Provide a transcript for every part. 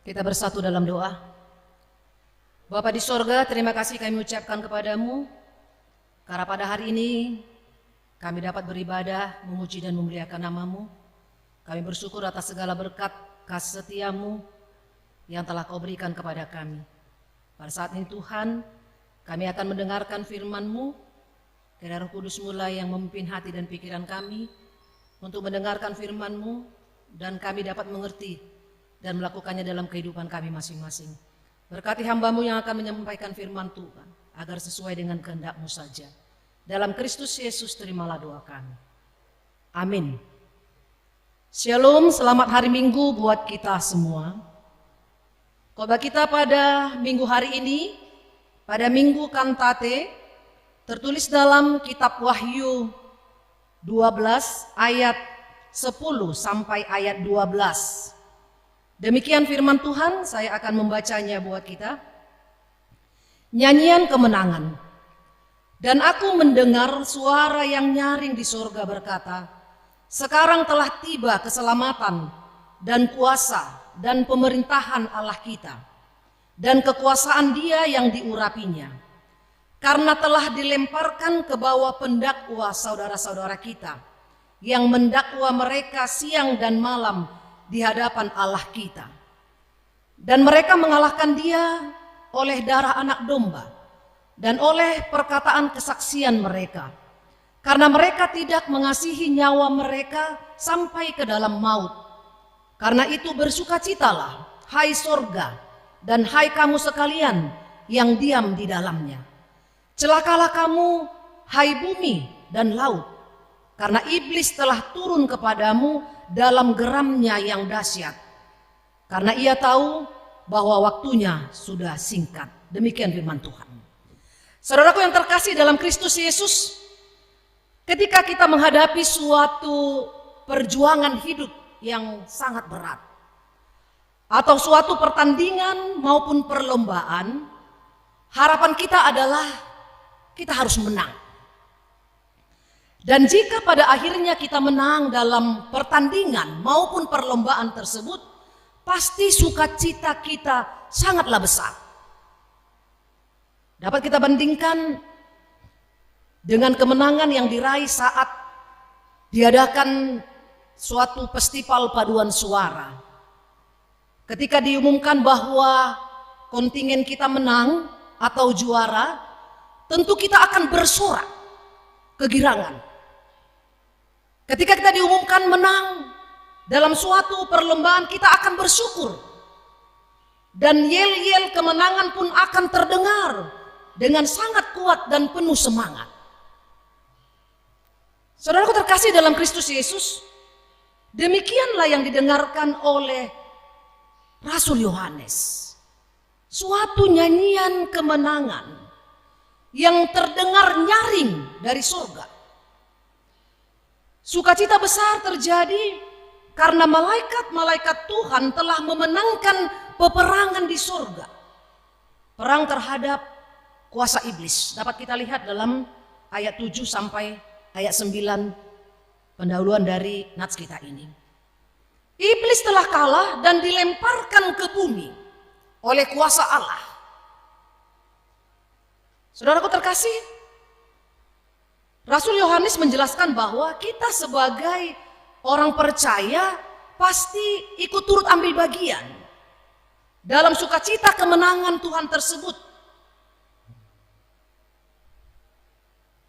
Kita bersatu dalam doa. Bapa di sorga, terima kasih kami ucapkan kepadamu, karena pada hari ini kami dapat beribadah, memuji dan memuliakan namamu. Kami bersyukur atas segala berkat kasih setiamu yang telah kau berikan kepada kami. Pada saat ini Tuhan, kami akan mendengarkan firman-Mu. Kiranya Roh Kudus mulai yang memimpin hati dan pikiran kami untuk mendengarkan firman-Mu, dan kami dapat mengerti dan melakukannya dalam kehidupan kami masing-masing. Berkati hamba-Mu yang akan menyampaikan firman Tuhan, agar sesuai dengan kehendak-Mu saja. Dalam Kristus Yesus terimalah doa kami. Amin. Shalom, selamat hari Minggu buat kita semua. Khotbah kita pada minggu hari ini, pada Minggu Kantate, tertulis dalam kitab Wahyu 12 ayat 10 sampai ayat 12. Demikian firman Tuhan, saya akan membacanya buat kita. Nyanyian kemenangan. Dan aku mendengar suara yang nyaring di surga berkata, sekarang telah tiba keselamatan dan kuasa dan pemerintahan Allah kita, dan kekuasaan Dia yang diurapinya. Karena telah dilemparkan ke bawah pendakwa saudara-saudara kita, yang mendakwa mereka siang dan malam di hadapan Allah kita. Dan mereka mengalahkan Dia oleh darah anak domba dan oleh perkataan kesaksian mereka. Karena mereka tidak mengasihi nyawa mereka sampai ke dalam maut. Karena itu bersukacitalah, hai sorga, dan hai kamu sekalian yang diam di dalamnya. Celakalah kamu, hai bumi dan laut, karena iblis telah turun kepadamu dalam geramnya yang dahsyat, karena ia tahu bahwa waktunya sudah singkat. Demikian firman Tuhan. Saudaraku yang terkasih dalam Kristus Yesus, ketika kita menghadapi suatu perjuangan hidup yang sangat berat, atau suatu pertandingan maupun perlombaan, harapan kita adalah kita harus menang. Dan jika pada akhirnya kita menang dalam pertandingan maupun perlombaan tersebut, pasti sukacita kita sangatlah besar. Dapat kita bandingkan dengan kemenangan yang diraih saat diadakan suatu festival paduan suara. Ketika diumumkan bahwa kontingen kita menang atau juara, tentu kita akan bersorak kegirangan. Ketika kita diumumkan menang dalam suatu perlombaan, kita akan bersyukur. Dan yel-yel kemenangan pun akan terdengar dengan sangat kuat dan penuh semangat. Saudaraku terkasih dalam Kristus Yesus, demikianlah yang didengarkan oleh Rasul Yohanes. Suatu nyanyian kemenangan yang terdengar nyaring dari surga. Sukacita besar terjadi karena malaikat-malaikat Tuhan telah memenangkan peperangan di surga. Perang terhadap kuasa iblis. Dapat kita lihat dalam ayat 7 sampai ayat 9 pendahuluan dari nats kita ini. Iblis telah kalah dan dilemparkan ke bumi oleh kuasa Allah. Saudaraku terkasih, Rasul Yohanes menjelaskan bahwa kita sebagai orang percaya pasti ikut turut ambil bagian dalam sukacita kemenangan Tuhan tersebut.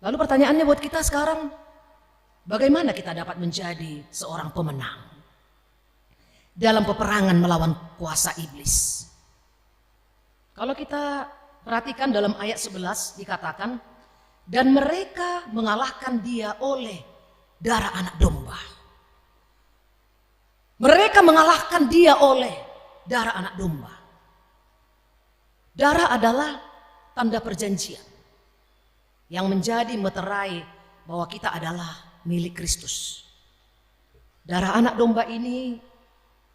Lalu pertanyaannya buat kita sekarang, bagaimana kita dapat menjadi seorang pemenang dalam peperangan melawan kuasa iblis? Kalau kita perhatikan dalam ayat 11 dikatakan, dan mereka mengalahkan Dia oleh darah anak domba. Mereka mengalahkan Dia oleh darah anak domba. Darah adalah tanda perjanjian yang menjadi meterai bahwa kita adalah milik Kristus. Darah anak domba ini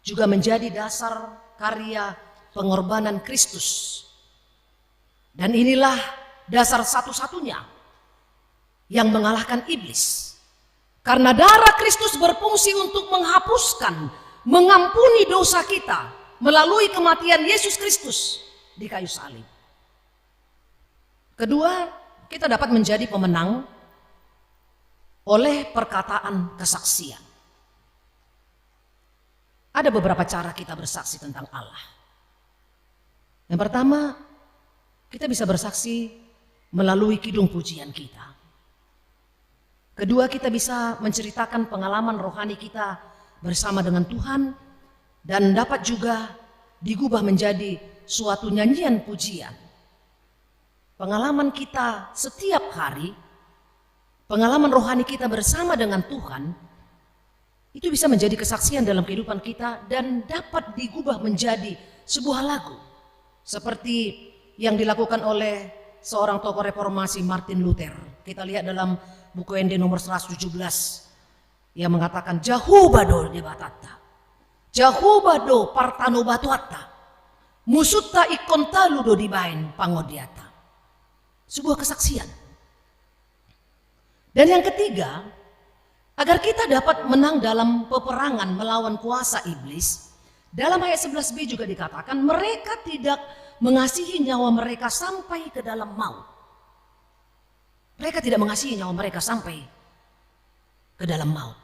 juga menjadi dasar karya pengorbanan Kristus. Dan inilah dasar satu-satunya yang mengalahkan iblis. Karena darah Kristus berfungsi untuk menghapuskan, mengampuni dosa kita melalui kematian Yesus Kristus di kayu salib. Kedua, kita dapat menjadi pemenang oleh perkataan kesaksian. Ada beberapa cara kita bersaksi tentang Allah. Yang pertama, kita bisa bersaksi melalui kidung pujian kita. Kedua, kita bisa menceritakan pengalaman rohani kita bersama dengan Tuhan dan dapat juga digubah menjadi suatu nyanyian pujian. Pengalaman kita setiap hari, pengalaman rohani kita bersama dengan Tuhan, itu bisa menjadi kesaksian dalam kehidupan kita dan dapat digubah menjadi sebuah lagu. Seperti yang dilakukan oleh seorang tokoh reformasi Martin Luther. Kita lihat dalam buku ND nomor 117 yang mengatakan Jahubado debatata, Jahubado partano batuata, musutta ikontaludo dibain pangodiata. Sebuah kesaksian. Dan yang ketiga, agar kita dapat menang dalam peperangan melawan kuasa iblis, dalam ayat 11b juga dikatakan mereka tidak mengasihi nyawa mereka sampai ke dalam maut. Mereka tidak mengasihi nyawa mereka sampai ke dalam maut.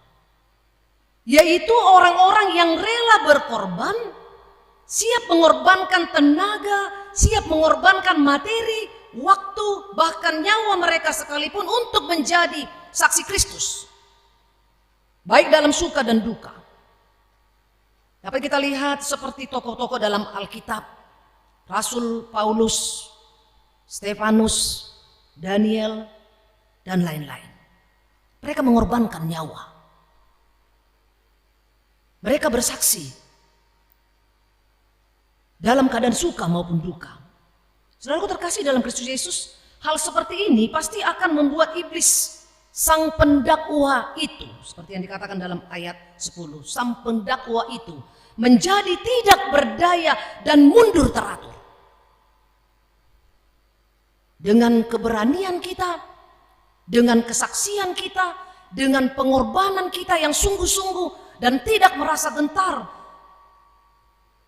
Yaitu orang-orang yang rela berkorban, siap mengorbankan tenaga, siap mengorbankan materi, waktu, bahkan nyawa mereka sekalipun untuk menjadi saksi Kristus. Baik dalam suka dan duka. Dapat kita lihat seperti tokoh-tokoh dalam Alkitab. Rasul Paulus, Stefanus, Daniel, dan lain-lain. Mereka mengorbankan nyawa. Mereka bersaksi dalam keadaan suka maupun duka. Saudaraku terkasih dalam Kristus Yesus, hal seperti ini pasti akan membuat iblis, sang pendakwa itu, seperti yang dikatakan dalam ayat 10, sang pendakwa itu menjadi tidak berdaya dan mundur teratur. Dengan keberanian kita, dengan kesaksian kita, dengan pengorbanan kita yang sungguh-sungguh dan tidak merasa gentar,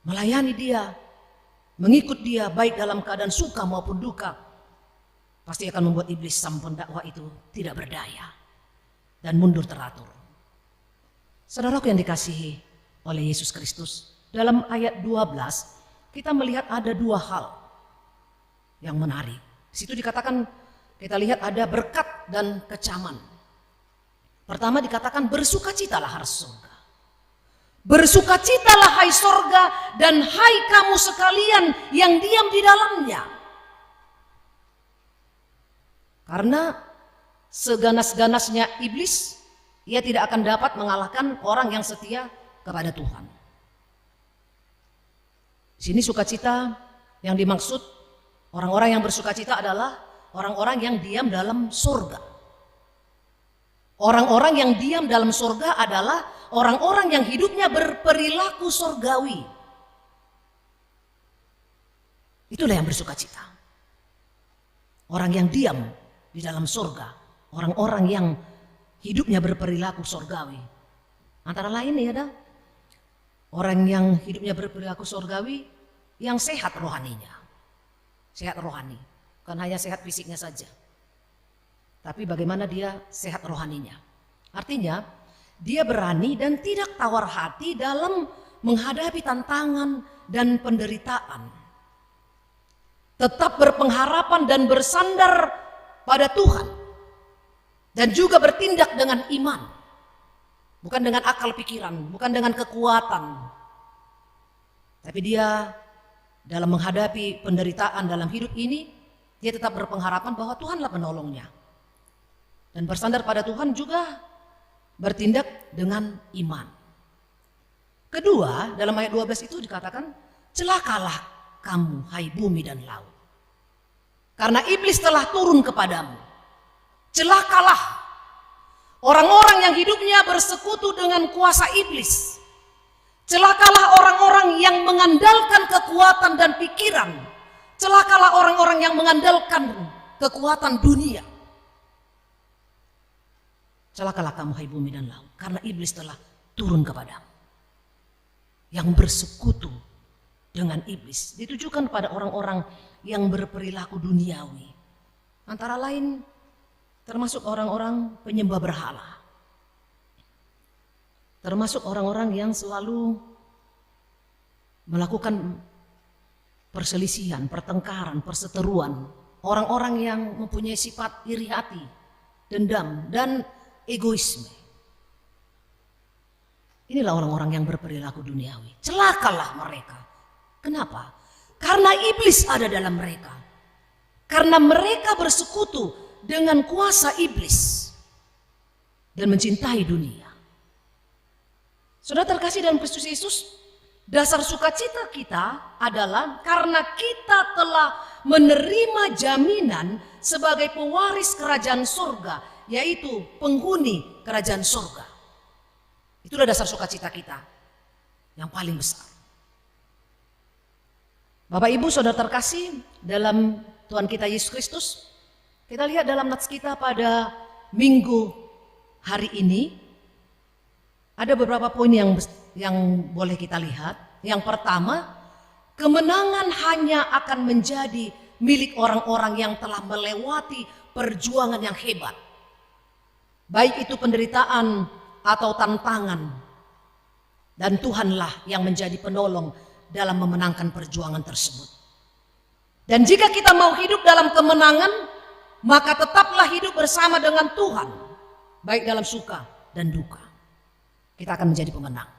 melayani dia, mengikut dia baik dalam keadaan suka maupun duka, pasti akan membuat iblis sang pendakwa itu tidak berdaya dan mundur teratur. Saudaraku yang dikasihi oleh Yesus Kristus, dalam ayat 12 kita melihat ada dua hal yang menarik. Di situ dikatakan, kita lihat ada berkat dan kecaman. Pertama dikatakan bersukacitalah hai surga. Bersukacitalah hai surga dan hai kamu sekalian yang diam di dalamnya. Karena seganas-ganasnya iblis, ia tidak akan dapat mengalahkan orang yang setia kepada Tuhan. Di sini sukacita yang dimaksud, orang-orang yang bersukacita adalah orang-orang yang diam dalam surga. Orang-orang yang diam dalam surga adalah orang-orang yang hidupnya berperilaku surgawi. Itulah yang bersukacita. Orang yang diam di dalam surga, orang-orang yang hidupnya berperilaku surgawi. Antara lain ya ada orang yang hidupnya berperilaku surgawi yang sehat rohaninya. Sehat rohani, bukan hanya sehat fisiknya saja. Tapi bagaimana dia sehat rohaninya. Artinya dia berani dan tidak tawar hati dalam menghadapi tantangan dan penderitaan. Tetap berpengharapan dan bersandar pada Tuhan. Dan juga bertindak dengan iman. Bukan dengan akal pikiran, bukan dengan kekuatan. Tapi dia dalam menghadapi penderitaan dalam hidup ini, dia tetap berpengharapan bahwa Tuhanlah penolongnya. Dan bersandar pada Tuhan juga bertindak dengan iman. Kedua, dalam ayat 12 itu dikatakan, celakalah kamu hai bumi dan laut. Karena iblis telah turun kepadamu. Celakalah orang-orang yang hidupnya bersekutu dengan kuasa iblis. Celakalah orang-orang yang mengandalkan kekuatan dan pikiran. Celakalah orang-orang yang mengandalkan kekuatan dunia. Celakalah kamu hai bumi dan laut, karena iblis telah turun kepadamu. Yang bersekutu dengan iblis. Ditujukan pada orang-orang yang berperilaku duniawi. Antara lain termasuk orang-orang penyembah berhala. Termasuk orang-orang yang selalu melakukan perselisihan, pertengkaran, perseteruan. Orang-orang yang mempunyai sifat iri hati, dendam, dan egoisme. Inilah orang-orang yang berperilaku duniawi. Celakalah mereka. Kenapa? Karena iblis ada dalam mereka. Karena mereka bersekutu dengan kuasa iblis dan mencintai dunia. Saudara terkasih dalam Kristus Yesus, dasar sukacita kita adalah karena kita telah menerima jaminan sebagai pewaris kerajaan surga, yaitu penghuni kerajaan surga. Itulah dasar sukacita kita yang paling besar. Bapak Ibu saudara terkasih dalam Tuhan kita Yesus Kristus, kita lihat dalam nats kita pada minggu hari ini, ada beberapa poin yang boleh kita lihat. Yang pertama, kemenangan hanya akan menjadi milik orang-orang yang telah melewati perjuangan yang hebat. Baik itu penderitaan atau tantangan. Dan Tuhanlah yang menjadi penolong dalam memenangkan perjuangan tersebut. Dan jika kita mau hidup dalam kemenangan, maka tetaplah hidup bersama dengan Tuhan. Baik dalam suka dan duka. Kita akan menjadi pemenang.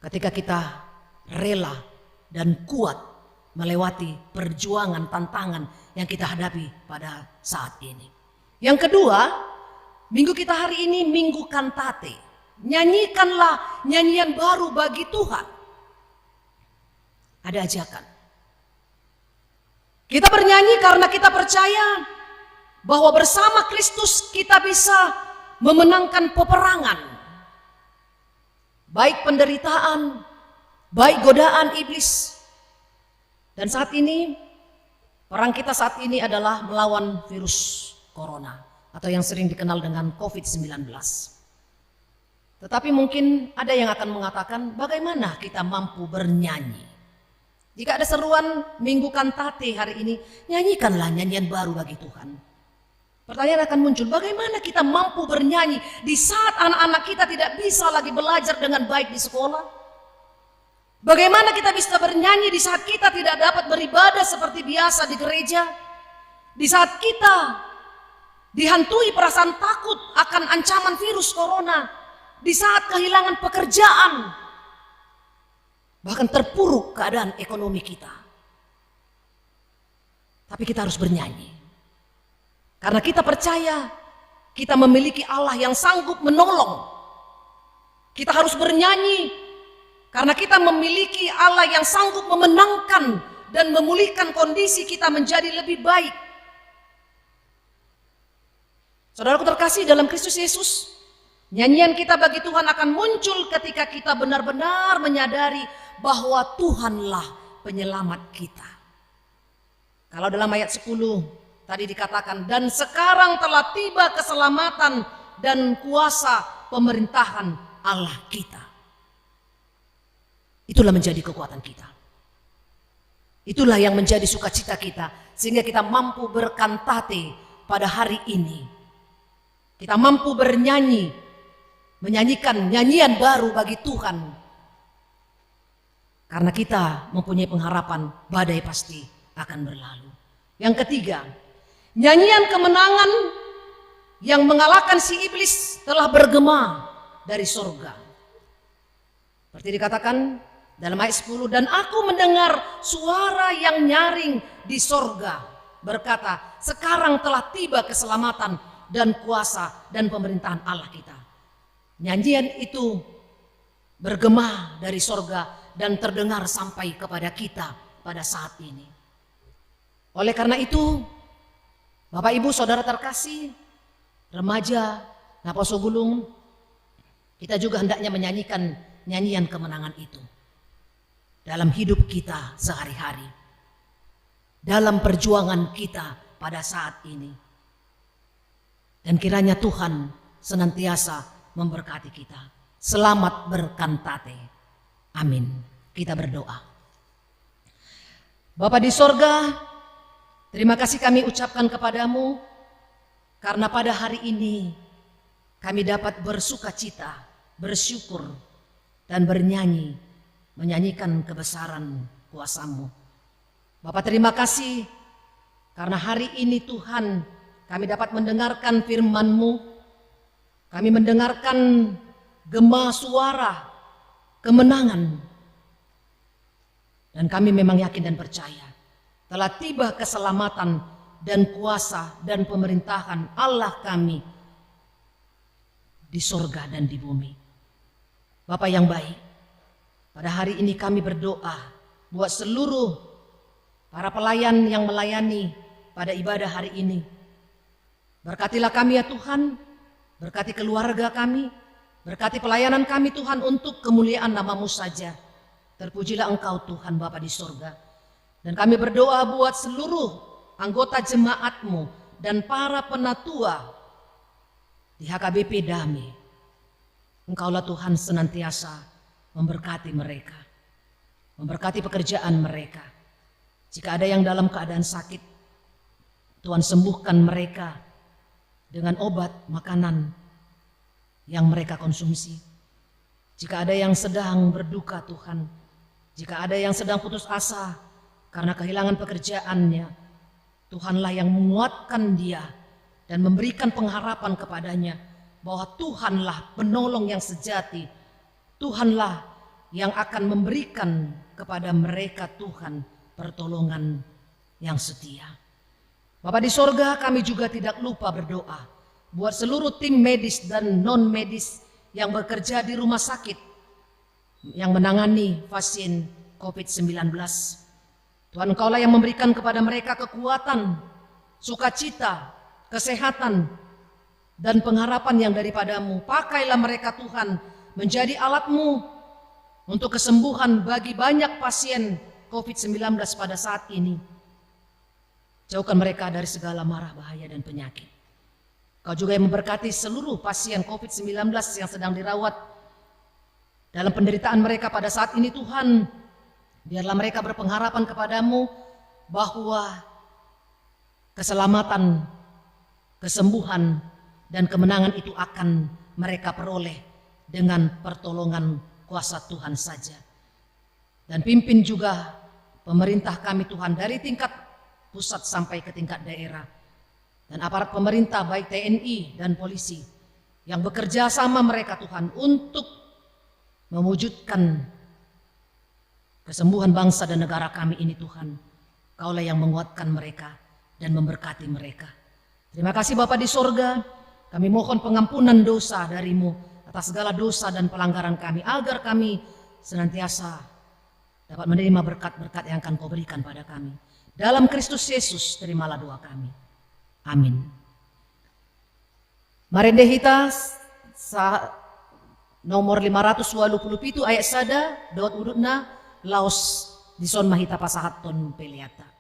Ketika kita rela dan kuat melewati perjuangan, tantangan yang kita hadapi pada saat ini. Yang kedua, minggu kita hari ini minggu kantate. Nyanyikanlah nyanyian baru bagi Tuhan. Ada ajakan. Kita bernyanyi karena kita percaya bahwa bersama Kristus kita bisa memenangkan peperangan. Baik penderitaan, baik godaan iblis. Dan saat ini, perang kita saat ini adalah melawan virus corona atau yang sering dikenal dengan COVID-19. Tetapi mungkin ada yang akan mengatakan, bagaimana kita mampu bernyanyi? Jika ada seruan minggu kantate hari ini, nyanyikanlah nyanyian baru bagi Tuhan. Pertanyaan akan muncul, bagaimana kita mampu bernyanyi di saat anak-anak kita tidak bisa lagi belajar dengan baik di sekolah? Bagaimana kita bisa bernyanyi di saat kita tidak dapat beribadah seperti biasa di gereja? Di saat kita dihantui perasaan takut akan ancaman virus corona, di saat kehilangan pekerjaan, bahkan terpuruk keadaan ekonomi kita. Tapi kita harus bernyanyi. Karena kita percaya kita memiliki Allah yang sanggup menolong. Kita harus bernyanyi karena kita memiliki Allah yang sanggup memenangkan dan memulihkan kondisi kita menjadi lebih baik. Saudaraku terkasih dalam Kristus Yesus, nyanyian kita bagi Tuhan akan muncul ketika kita benar-benar menyadari bahwa Tuhanlah penyelamat kita. Kalau dalam ayat 10 tadi dikatakan, dan sekarang telah tiba keselamatan dan kuasa pemerintahan Allah kita. Itulah menjadi kekuatan kita. Itulah yang menjadi sukacita kita. Sehingga kita mampu berkantate pada hari ini. Kita mampu bernyanyi, menyanyikan nyanyian baru bagi Tuhan. Karena kita mempunyai pengharapan badai pasti akan berlalu. Yang ketiga, nyanyian kemenangan yang mengalahkan si iblis telah bergema dari surga. Seperti dikatakan dalam ayat 10, dan aku mendengar suara yang nyaring di surga berkata, sekarang telah tiba keselamatan dan kuasa dan pemerintahan Allah kita. Nyanyian itu bergema dari surga dan terdengar sampai kepada kita pada saat ini. Oleh karena itu, Bapak Ibu Saudara terkasih, remaja, Naposo Gulung, kita juga hendaknya menyanyikan nyanyian kemenangan itu dalam hidup kita sehari-hari, dalam perjuangan kita pada saat ini. Dan kiranya Tuhan senantiasa memberkati kita. Selamat berkantate. Amin. kita berdoa. Bapa di sorga, terima kasih kami ucapkan kepadamu karena pada hari ini kami dapat bersuka cita, bersyukur, dan bernyanyi, menyanyikan kebesaran kuasa-Mu. Bapa terima kasih karena hari ini Tuhan kami dapat mendengarkan firman-Mu, kami mendengarkan gema suara kemenangan. Dan kami memang yakin dan percaya telah tiba keselamatan dan kuasa dan pemerintahan Allah kami di sorga dan di bumi. Bapa yang baik, pada hari ini kami berdoa buat seluruh para pelayan yang melayani pada ibadah hari ini. Berkatilah kami ya Tuhan, berkati keluarga kami, berkati pelayanan kami Tuhan untuk kemuliaan nama-Mu saja. Terpujilah Engkau Tuhan Bapa di sorga. Dan kami berdoa buat seluruh anggota jemaat-Mu dan para penatua di HKBP Damai. Engkaulah Tuhan senantiasa memberkati mereka, memberkati pekerjaan mereka. Jika ada yang dalam keadaan sakit, Tuhan sembuhkan mereka dengan obat, makanan yang mereka konsumsi. Jika ada yang sedang berduka Tuhan, jika ada yang sedang putus asa karena kehilangan pekerjaannya, Tuhanlah yang menguatkan dia dan memberikan pengharapan kepadanya bahwa Tuhanlah penolong yang sejati. Tuhanlah yang akan memberikan kepada mereka Tuhan pertolongan yang setia. Bapa di sorga, kami juga tidak lupa berdoa buat seluruh tim medis dan non medis yang bekerja di rumah sakit yang menangani pasien COVID-19. Tuhan Engkaulah yang memberikan kepada mereka kekuatan, sukacita, kesehatan, dan pengharapan yang daripada-Mu. Pakailah mereka Tuhan menjadi alat-Mu untuk kesembuhan bagi banyak pasien COVID-19 pada saat ini. Jauhkan mereka dari segala mara bahaya dan penyakit. Kau juga yang memberkati seluruh pasien COVID-19 yang sedang dirawat dalam penderitaan mereka pada saat ini Tuhan. Biarlah mereka berpengharapan kepada-Mu bahwa keselamatan, kesembuhan, dan kemenangan itu akan mereka peroleh dengan pertolongan kuasa Tuhan saja. Dan pimpin juga pemerintah kami Tuhan dari tingkat pusat sampai ke tingkat daerah. Dan aparat pemerintah baik TNI dan polisi yang bekerja sama mereka Tuhan untuk mewujudkan kesembuhan bangsa dan negara kami ini Tuhan. Kaulah yang menguatkan mereka dan memberkati mereka. Terima kasih Bapa di sorga, kami mohon pengampunan dosa dari-Mu atas segala dosa dan pelanggaran kami, agar kami senantiasa dapat menerima berkat-berkat yang akan Kau berikan pada kami. Dalam Kristus Yesus terimalah doa kami. Amin. Mari dehita nomor 527 ayat sada dawat udutna laos dison mahita pasahaton peliata.